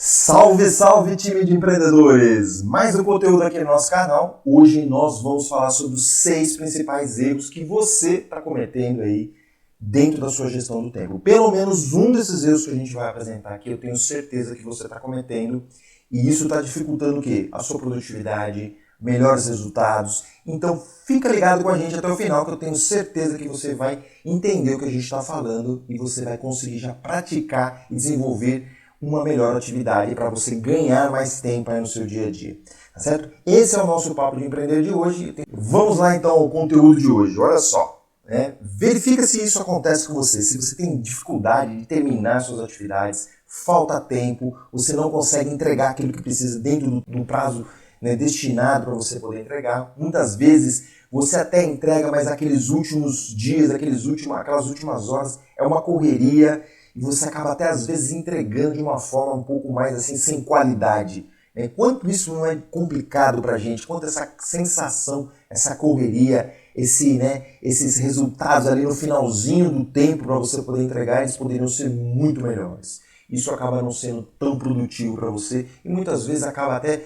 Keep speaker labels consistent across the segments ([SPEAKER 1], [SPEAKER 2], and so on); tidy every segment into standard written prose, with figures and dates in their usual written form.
[SPEAKER 1] Salve, salve time de empreendedores! Mais um conteúdo aqui no nosso canal. Hoje nós vamos falar sobre os 6 principais erros que você está cometendo aí dentro da sua gestão do tempo. Pelo menos um desses erros que a gente vai apresentar aqui, eu tenho certeza que você está cometendo e isso está dificultando o quê? A sua produtividade, melhores resultados. Então fica ligado com a gente até o final que eu tenho certeza que você vai entender o que a gente está falando e você vai conseguir já praticar e desenvolver uma melhor atividade para você ganhar mais tempo aí no seu dia a dia, tá certo? Esse é o nosso Papo de Empreender de hoje. Vamos lá então ao conteúdo de hoje. Olha só, né? Verifica se isso acontece com você, se você tem dificuldade de terminar suas atividades, falta tempo, você não consegue entregar aquilo que precisa dentro do prazo, né, destinado para você poder entregar. Muitas vezes você até entrega, mas aqueles últimos dias, aquelas últimas horas é uma correria. E você acaba até às vezes entregando de uma forma um pouco mais assim, sem qualidade. Quanto isso não é complicado para a gente, quanto essa sensação, essa correria, esses resultados ali no finalzinho do tempo para você poder entregar, eles poderiam ser muito melhores. Isso acaba não sendo tão produtivo para você e muitas vezes acaba até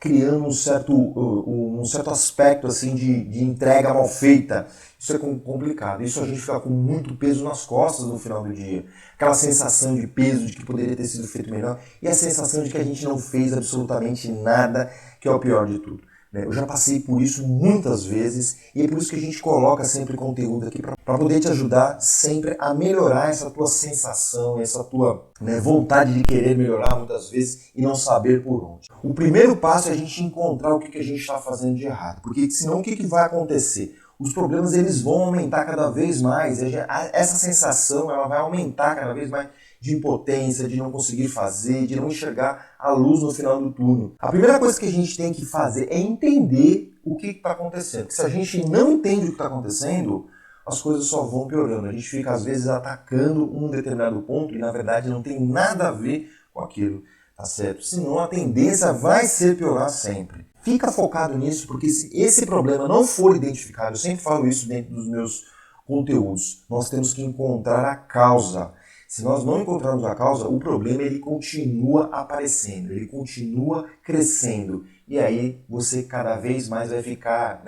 [SPEAKER 1] criando um certo aspecto assim, de entrega mal feita. Isso é complicado. Isso a gente fica com muito peso nas costas no final do dia. Aquela sensação de peso, de que poderia ter sido feito melhor e a sensação de que a gente não fez absolutamente nada, que é o pior de tudo. Eu já passei por isso muitas vezes e é por isso que a gente coloca sempre conteúdo aqui para poder te ajudar sempre a melhorar essa tua sensação, essa tua vontade de querer melhorar muitas vezes e não saber por onde. O primeiro passo é a gente encontrar o que a gente está fazendo de errado, porque senão o que vai acontecer? Os problemas eles vão aumentar cada vez mais, essa sensação ela vai aumentar cada vez mais de impotência, de não conseguir fazer, de não enxergar a luz no final do túnel. A primeira coisa que a gente tem que fazer é entender o que está acontecendo. Porque se a gente não entende o que está acontecendo, as coisas só vão piorando. A gente fica às vezes atacando um determinado ponto e na verdade não tem nada a ver com aquilo, tá certo? Senão a tendência vai ser piorar sempre. Fica focado nisso, porque se esse problema não for identificado, eu sempre falo isso dentro dos meus conteúdos, nós temos que encontrar a causa. Se nós não encontrarmos a causa, o problema ele continua aparecendo, ele continua crescendo. E aí você cada vez mais vai ficar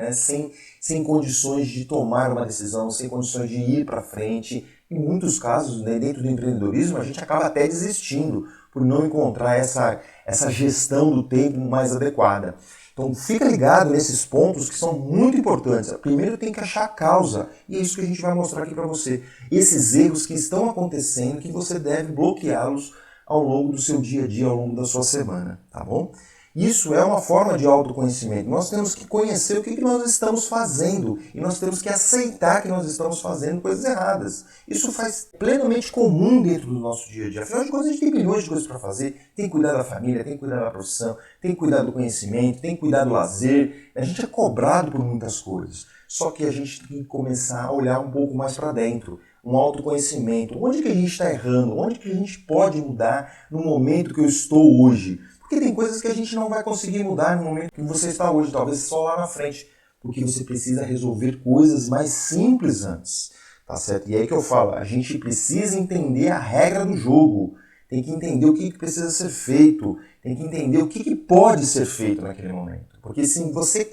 [SPEAKER 1] sem condições de tomar uma decisão, sem condições de ir para frente. Em muitos casos, dentro do empreendedorismo, a gente acaba até desistindo por não encontrar essa gestão do tempo mais adequada. Então fica ligado nesses pontos que são muito importantes. Primeiro tem que achar a causa, e é isso que a gente vai mostrar aqui para você. Esses erros que estão acontecendo, que você deve bloqueá-los ao longo do seu dia a dia, ao longo da sua semana, tá bom? Isso é uma forma de autoconhecimento. Nós temos que conhecer o que nós estamos fazendo e nós temos que aceitar que nós estamos fazendo coisas erradas. Isso faz plenamente comum dentro do nosso dia a dia. Afinal de contas, a gente tem milhões de coisas para fazer. Tem que cuidar da família, tem que cuidar da profissão, tem que cuidar do conhecimento, tem que cuidar do lazer. A gente é cobrado por muitas coisas. Só que a gente tem que começar a olhar um pouco mais para dentro. Um autoconhecimento. Onde que a gente está errando? Onde que a gente pode mudar no momento que eu estou hoje? Porque tem coisas que a gente não vai conseguir mudar no momento que você está hoje, talvez só lá na frente. Porque você precisa resolver coisas mais simples antes, tá certo? E aí que eu falo, a gente precisa entender a regra do jogo. Tem que entender o que precisa ser feito, tem que entender o que pode ser feito naquele momento. Porque se você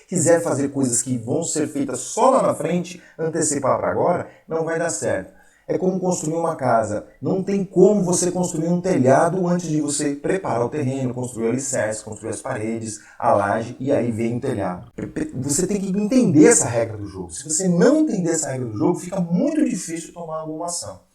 [SPEAKER 1] quiser fazer coisas que vão ser feitas só lá na frente, antecipar para agora, não vai dar certo. É como construir uma casa. Não tem como você construir um telhado antes de você preparar o terreno, construir o alicerce, construir as paredes, a laje e aí vem o telhado. Você tem que entender essa regra do jogo. Se você não entender essa regra do jogo, fica muito difícil tomar alguma ação.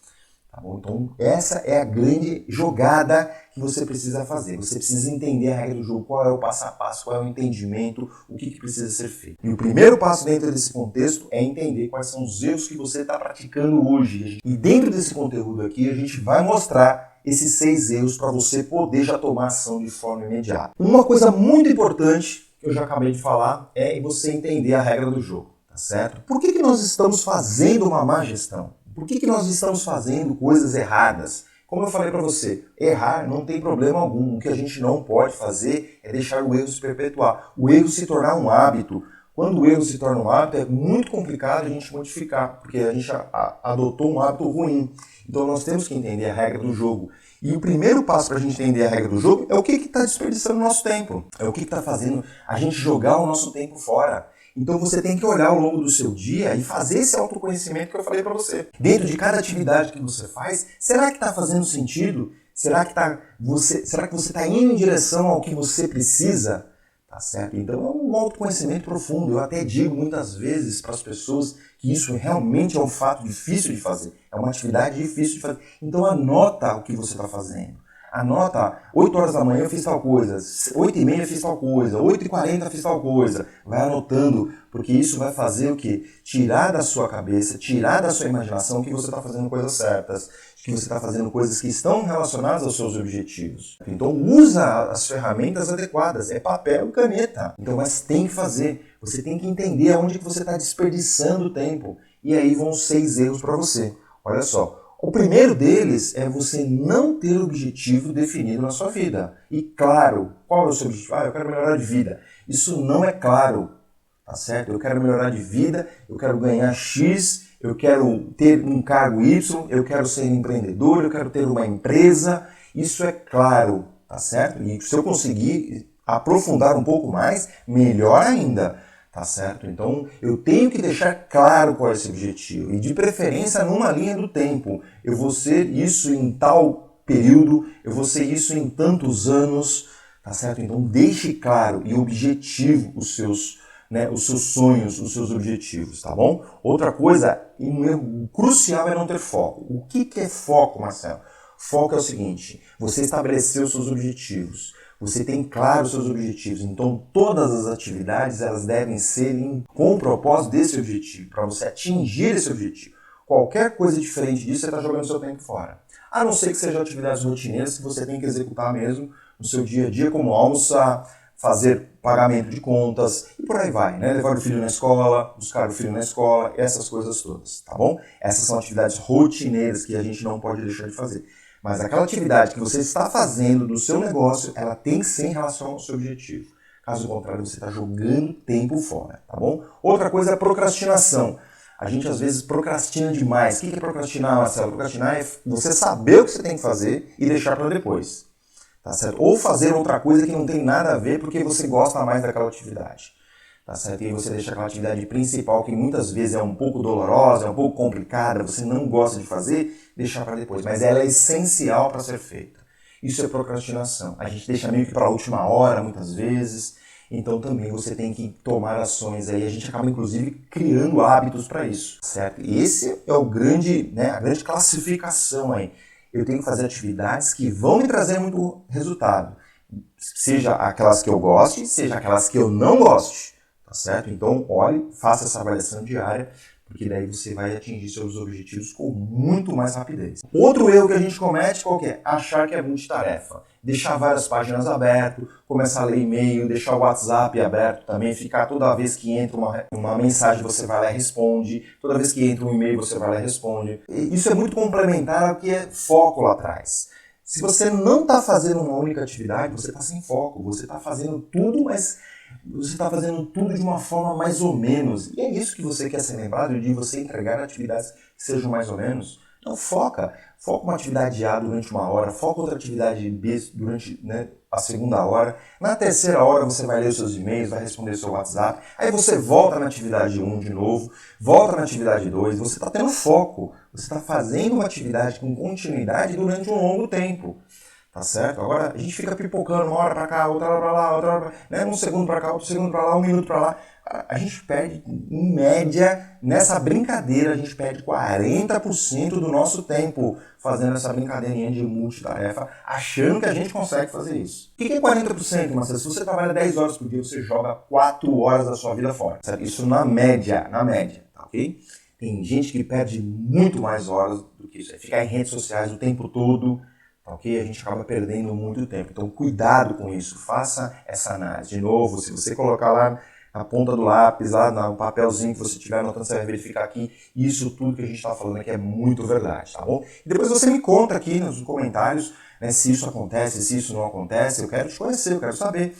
[SPEAKER 1] Tá bom? Então essa é a grande jogada que você precisa fazer. Você precisa entender a regra do jogo, qual é o passo a passo, qual é o entendimento, o que precisa ser feito. E o primeiro passo dentro desse contexto é entender quais são os erros que você está praticando hoje. E dentro desse conteúdo aqui a gente vai mostrar esses 6 erros para você poder já tomar ação de forma imediata. Uma coisa muito importante que eu já acabei de falar é você entender a regra do jogo, tá certo? Por que nós estamos fazendo uma má gestão? Por que nós estamos fazendo coisas erradas? Como eu falei para você, errar não tem problema algum. O que a gente não pode fazer é deixar o erro se perpetuar. O erro se tornar um hábito. Quando o erro se torna um hábito, é muito complicado a gente modificar, porque a gente adotou um hábito ruim. Então nós temos que entender a regra do jogo. E o primeiro passo para a gente entender a regra do jogo é o que está desperdiçando o nosso tempo. É o que está fazendo a gente jogar o nosso tempo fora. Então você tem que olhar ao longo do seu dia e fazer esse autoconhecimento que eu falei para você. Dentro de cada atividade que você faz, será que está fazendo sentido? Será que você está indo em direção ao que você precisa? Tá certo? Então é um autoconhecimento profundo. Eu até digo muitas vezes para as pessoas que isso realmente é um fato difícil de fazer. É uma atividade difícil de fazer. Então anota o que você está fazendo. Anota, 8 horas da manhã eu fiz tal coisa, 8h30 eu fiz tal coisa, 8h40 eu fiz tal coisa. Vai anotando, porque isso vai fazer o quê? Tirar da sua cabeça, tirar da sua imaginação que você está fazendo coisas certas, que você está fazendo coisas que estão relacionadas aos seus objetivos. Então usa as ferramentas adequadas, é papel e caneta. Então, mas tem que fazer, você tem que entender aonde que você está desperdiçando o tempo. E aí vão 6 erros para você. Olha só. O primeiro deles é você não ter objetivo definido na sua vida. E claro, qual é o seu objetivo? Eu quero melhorar de vida. Isso não é claro, tá certo? Eu quero melhorar de vida, eu quero ganhar X, eu quero ter um cargo Y, eu quero ser empreendedor, eu quero ter uma empresa. Isso é claro, tá certo? E se eu conseguir aprofundar um pouco mais, melhor ainda. Tá certo? Então, eu tenho que deixar claro qual é esse objetivo. E de preferência numa linha do tempo. Eu vou ser isso em tal período, eu vou ser isso em tantos anos. Tá certo? Então, deixe claro e objetivo os seus sonhos, os seus objetivos, tá bom? Outra coisa, e um erro crucial é não ter foco. O que é foco, Marcelo? Foco é o seguinte, você estabeleceu os seus objetivos. Você tem claro os seus objetivos, então todas as atividades elas devem ser com o propósito desse objetivo, para você atingir esse objetivo. Qualquer coisa diferente disso, você está jogando seu tempo fora. A não ser que sejam atividades rotineiras que você tem que executar mesmo no seu dia a dia, como almoçar, fazer pagamento de contas e por aí vai, né? Levar o filho na escola, buscar o filho na escola, essas coisas todas, tá bom? Essas são atividades rotineiras que a gente não pode deixar de fazer. Mas aquela atividade que você está fazendo do seu negócio, ela tem que ser em relação ao seu objetivo. Caso contrário, você está jogando tempo fora, tá bom? Outra coisa é a procrastinação. A gente às vezes procrastina demais. O que é procrastinar, Marcelo? Procrastinar é você saber o que você tem que fazer e deixar para depois, tá certo? Ou fazer outra coisa que não tem nada a ver porque você gosta mais daquela atividade. Tá certo? E aí você deixa aquela atividade principal que muitas vezes é um pouco dolorosa, é um pouco complicada, você não gosta de fazer, deixar para depois. Mas ela é essencial para ser feita. Isso é procrastinação. A gente deixa meio que para a última hora, muitas vezes. Então também você tem que tomar ações aí. A gente acaba, inclusive, criando hábitos para isso. Certo? E esse é o grande, a grande classificação aí. Eu tenho que fazer atividades que vão me trazer muito resultado. Seja aquelas que eu goste, seja aquelas que eu não goste. Tá certo? Então, olhe, faça essa avaliação diária, porque daí você vai atingir seus objetivos com muito mais rapidez. Outro erro que a gente comete, qual que é? Achar que é multitarefa. Deixar várias páginas abertas, começar a ler e-mail, deixar o WhatsApp aberto também, ficar toda vez que entra uma mensagem você vai lá e responde, toda vez que entra um e-mail você vai lá e responde. Isso é muito complementar ao que é foco lá atrás. Se você não está fazendo uma única atividade, você está sem foco, você está fazendo tudo, mas você está fazendo tudo de uma forma mais ou menos. E é isso que você quer ser lembrado, de você entregar atividades que sejam mais ou menos. Então foca uma atividade A durante uma hora, foca outra atividade B durante a segunda hora. Na terceira hora você vai ler os seus e-mails, vai responder o seu WhatsApp. Aí você volta na atividade 1 de novo, volta na atividade 2. Você está tendo foco, você está fazendo uma atividade com continuidade durante um longo tempo. Tá certo? Agora a gente fica pipocando uma hora pra cá, outra hora pra lá, outra hora pra lá, um segundo pra cá, outro segundo pra lá, 1 minuto pra lá. A gente perde, em média, nessa brincadeira, a gente perde 40% do nosso tempo fazendo essa brincadeirinha de multitarefa, achando que a gente consegue fazer isso. O que é 40%, Marcelo? Se você trabalha 10 horas por dia, você joga 4 horas da sua vida fora. Certo? Isso na média, tá ok? Tem gente que perde muito mais horas do que isso. É ficar em redes sociais o tempo todo. Ok? A gente acaba perdendo muito tempo. Então, cuidado com isso. Faça essa análise. De novo, se você colocar lá na ponta do lápis, lá no papelzinho que você estiver anotando, você vai verificar aqui. Isso tudo que a gente está falando aqui é muito verdade, tá bom? E depois você me conta aqui nos comentários, se isso acontece, se isso não acontece. Eu quero te conhecer, eu quero saber,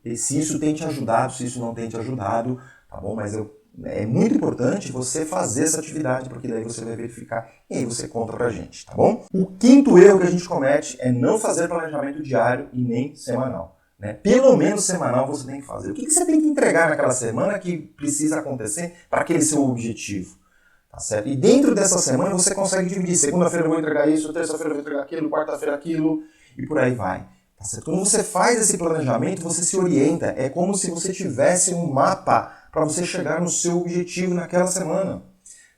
[SPEAKER 1] e se isso tem te ajudado, se isso não tem te ajudado, tá bom? Mas eu é muito importante você fazer essa atividade, porque daí você vai verificar e aí você conta pra gente, tá bom? O quinto erro que a gente comete é não fazer planejamento diário e nem semanal. Né? Pelo menos semanal você tem que fazer. O que você tem que entregar naquela semana que precisa acontecer para aquele seu objetivo? Tá certo? E dentro dessa semana você consegue dividir. Segunda-feira eu vou entregar isso, terça-feira eu vou entregar aquilo, quarta-feira aquilo, e por aí vai. Tá certo? Quando você faz esse planejamento, você se orienta. É como se você tivesse um mapa para você chegar no seu objetivo naquela semana.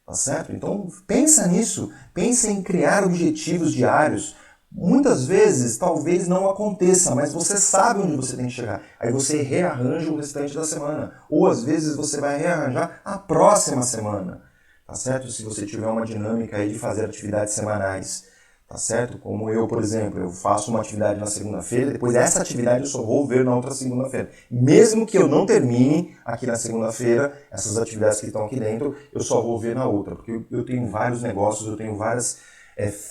[SPEAKER 1] Tá certo? Então pensa nisso. Pensa em criar objetivos diários. Muitas vezes, talvez não aconteça, mas você sabe onde você tem que chegar. Aí você rearranja o restante da semana. Ou às vezes você vai rearranjar a próxima semana. Tá certo? Se você tiver uma dinâmica aí de fazer atividades semanais. Tá certo? Como eu, por exemplo, eu faço uma atividade na segunda-feira, depois essa atividade eu só vou ver na outra segunda-feira. Mesmo que eu não termine aqui na segunda-feira, essas atividades que estão aqui dentro, eu só vou ver na outra. Porque eu tenho vários negócios, eu tenho várias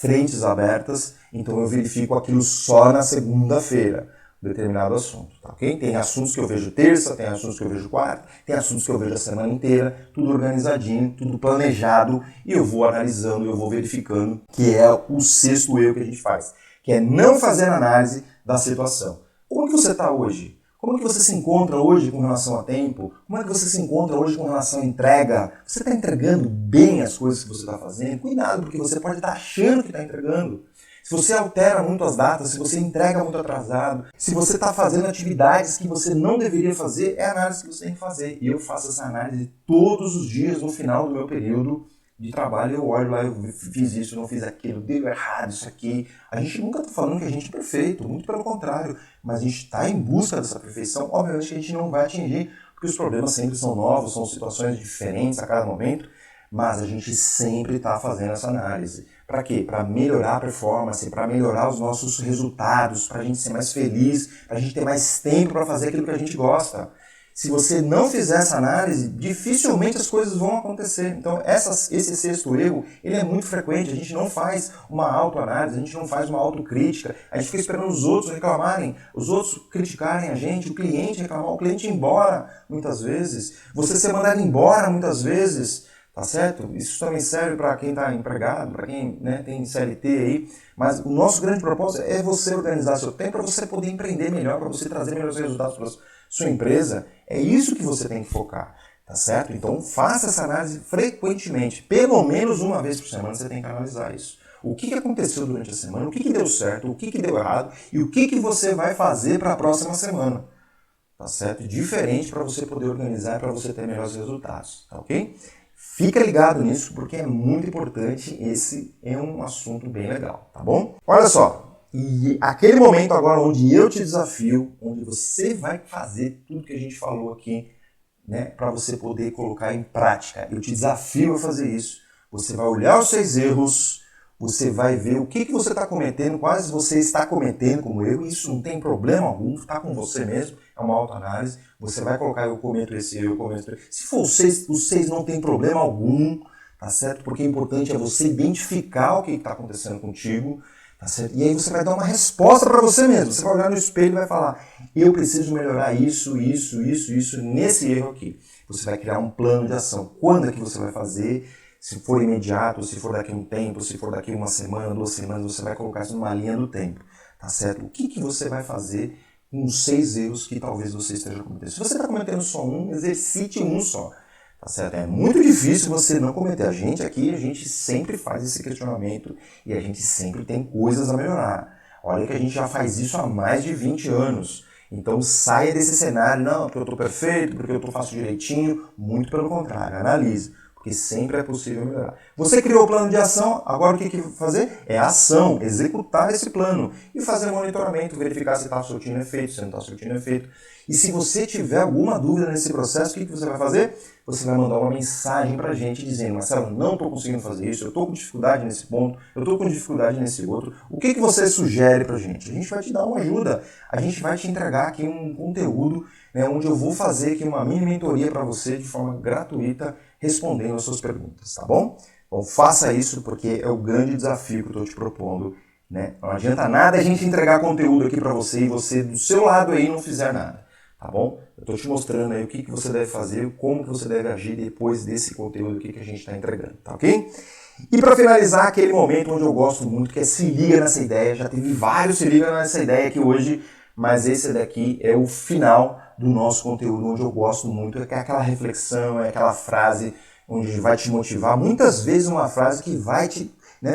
[SPEAKER 1] frentes abertas, então eu verifico aquilo só na segunda-feira, determinado assunto, tá ok? Tem assuntos que eu vejo terça, tem assuntos que eu vejo quarta, tem assuntos que eu vejo a semana inteira, tudo organizadinho, tudo planejado, e eu vou analisando, eu vou verificando, que é o sexto erro que a gente faz, que é não fazer análise da situação. Como que você está hoje? Como é que você se encontra hoje com relação a tempo? Como é que você se encontra hoje com relação à entrega? Você está entregando bem as coisas que você está fazendo? Cuidado, porque você pode estar achando que está entregando. Se você altera muito as datas, se você entrega muito atrasado, se você está fazendo atividades que você não deveria fazer, é a análise que você tem que fazer. E eu faço essa análise todos os dias no final do meu período de trabalho. Eu olho lá, eu fiz isso, não fiz aquilo, deu errado isso aqui. A gente nunca está falando que a gente é perfeito, muito pelo contrário. Mas a gente está em busca dessa perfeição. Obviamente que a gente não vai atingir, porque os problemas sempre são novos, são situações diferentes a cada momento. Mas a gente sempre está fazendo essa análise. Para quê? Para melhorar a performance, para melhorar os nossos resultados, para a gente ser mais feliz, para a gente ter mais tempo para fazer aquilo que a gente gosta. Se você não fizer essa análise, dificilmente as coisas vão acontecer. Então, esse sexto erro, ele é muito frequente. A gente não faz uma autoanálise, a gente não faz uma autocrítica. A gente fica esperando os outros reclamarem, os outros criticarem a gente, o cliente reclamar, o cliente ir embora, muitas vezes. Você ser mandado embora, muitas vezes. Tá certo? Isso também serve para quem está empregado, para quem tem CLT aí. Mas o nosso grande propósito é você organizar seu tempo para você poder empreender melhor, para você trazer melhores resultados para a sua empresa. É isso que você tem que focar, tá certo? Então faça essa análise frequentemente. Pelo menos uma vez por semana você tem que analisar isso. O que aconteceu durante a semana, o que deu certo, o que deu errado e o que você vai fazer para a próxima semana. Tá certo? Diferente para você poder organizar, para você ter melhores resultados, tá ok? Fica ligado nisso, porque é muito importante, esse é um assunto bem legal, tá bom? Olha só, e aquele momento agora onde eu te desafio, onde você vai fazer tudo que a gente falou aqui, né, para você poder colocar em prática. Eu te desafio a fazer isso. Você vai olhar os seus erros, você vai ver o que você está cometendo, quais você está cometendo como erro, isso não tem problema algum, está com você mesmo, é uma autoanálise. Você vai colocar, eu cometo esse erro, eu cometo esse erro. Se for os seis não tem problema algum, tá certo? Porque o importante é você identificar o que está acontecendo contigo, tá certo? E aí você vai dar uma resposta para você mesmo. Você vai olhar no espelho e vai falar, eu preciso melhorar isso nesse erro aqui. Você vai criar um plano de ação. Quando é que você vai fazer? Se for imediato, se for daqui a um tempo, se for daqui uma semana, 2 semanas, você vai colocar isso numa linha do tempo, tá certo? O que você vai fazer com os 6 erros que talvez você esteja cometendo? Se você está cometendo só um, exercite um só, tá certo? É muito difícil você não cometer. A gente sempre faz esse questionamento e a gente sempre tem coisas a melhorar. Olha que a gente já faz isso há mais de 20 anos. Então saia desse cenário, não, porque eu estou perfeito, porque eu faço direitinho. Muito pelo contrário, analise. Porque sempre é possível melhorar. Você criou o plano de ação, agora o que fazer? É ação, executar esse plano e fazer monitoramento, verificar se está surtindo efeito, se não está surtindo efeito. E se você tiver alguma dúvida nesse processo, o que você vai fazer? Você vai mandar uma mensagem para a gente dizendo, Marcelo, não estou conseguindo fazer isso, eu estou com dificuldade nesse ponto, eu estou com dificuldade nesse outro. O que você sugere para a gente? A gente vai te dar uma ajuda, a gente vai te entregar aqui um conteúdo, né, onde eu vou fazer aqui uma mini mentoria para você de forma gratuita, respondendo as suas perguntas, tá bom? Então faça isso porque é o grande desafio que eu estou te propondo, né? Não adianta nada a gente entregar conteúdo aqui para você e você do seu lado aí não fizer nada. tá bom? Eu estou te mostrando aí o que você deve fazer, como que você deve agir depois desse conteúdo aqui que a gente está entregando, tá ok? E para finalizar, aquele momento onde eu gosto muito, que é se liga nessa ideia. Já teve vários se liga nessa ideia aqui hoje, mas esse daqui é o final do nosso conteúdo, onde eu gosto muito, é aquela reflexão, é aquela frase onde vai te motivar, muitas vezes uma frase que vai te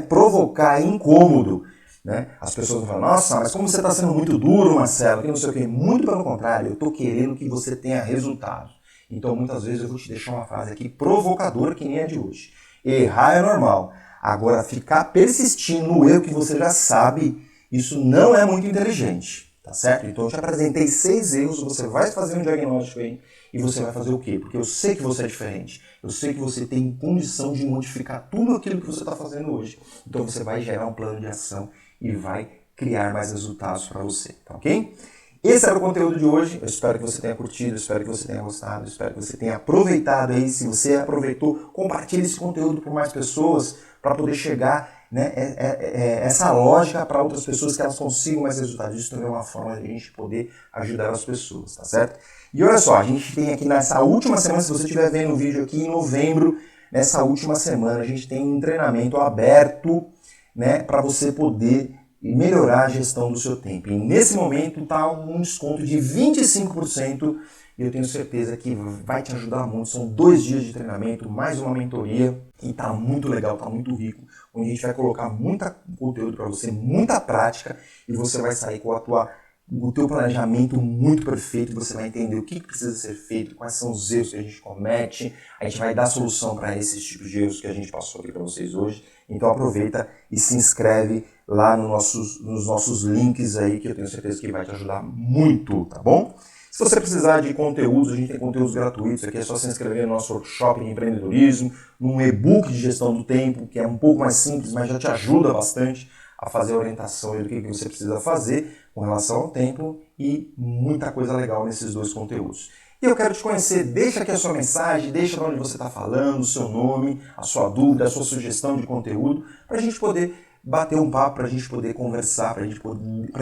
[SPEAKER 1] provocar incômodo. Né? As pessoas vão falar, nossa, mas como você está sendo muito duro, Marcelo, que não sei o quê. Muito pelo contrário, eu estou querendo que você tenha resultados. Então, muitas vezes eu vou te deixar uma frase aqui provocadora, que nem a de hoje. Errar é normal. Agora, ficar persistindo no erro que você já sabe, isso não é muito inteligente, tá certo? Então, eu te apresentei 6 erros, você vai fazer um diagnóstico aí, e você vai fazer o quê? Porque eu sei que você é diferente. Eu sei que você tem condição de modificar tudo aquilo que você está fazendo hoje. Então, você vai gerar um plano de ação e vai criar mais resultados para você, tá ok? Esse era o conteúdo de hoje. Eu espero que você tenha curtido, espero que você tenha gostado, espero que você tenha aproveitado aí. Se você aproveitou, compartilhe esse conteúdo com mais pessoas para poder chegar, né, essa lógica para outras pessoas, que elas consigam mais resultados. Isso também é uma forma de a gente poder ajudar as pessoas, tá certo? E olha só, a gente tem aqui nessa última semana, se você estiver vendo o vídeo aqui em novembro, nessa última semana a gente tem um treinamento aberto, né, para você poder melhorar a gestão do seu tempo. E nesse momento está um desconto de 25% e eu tenho certeza que vai te ajudar muito. São 2 dias de treinamento, mais uma mentoria e está muito legal, está muito rico, onde a gente vai colocar muito conteúdo para você, muita prática e você vai sair com o teu planejamento muito perfeito, você vai entender o que precisa ser feito, quais são os erros que a gente comete, a gente vai dar solução para esses tipos de erros que a gente passou aqui para vocês hoje. Então aproveita e se inscreve lá nos nossos links aí, que eu tenho certeza que vai te ajudar muito, tá bom? Se você precisar de conteúdos, a gente tem conteúdos gratuitos aqui, é só se inscrever no nosso workshop de empreendedorismo, num e-book de gestão do tempo, que é um pouco mais simples, mas já te ajuda bastante a fazer a orientação do que você precisa fazer com relação ao tempo e muita coisa legal nesses 2 conteúdos. E eu quero te conhecer, deixa aqui a sua mensagem, deixa de onde você está falando, o seu nome, a sua dúvida, a sua sugestão de conteúdo, para a gente poder bater um papo, para a gente poder conversar, para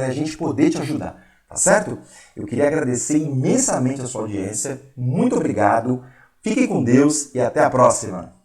[SPEAKER 1] a gente poder te ajudar, tá certo? Eu queria agradecer imensamente a sua audiência, muito obrigado, fiquem com Deus e até a próxima!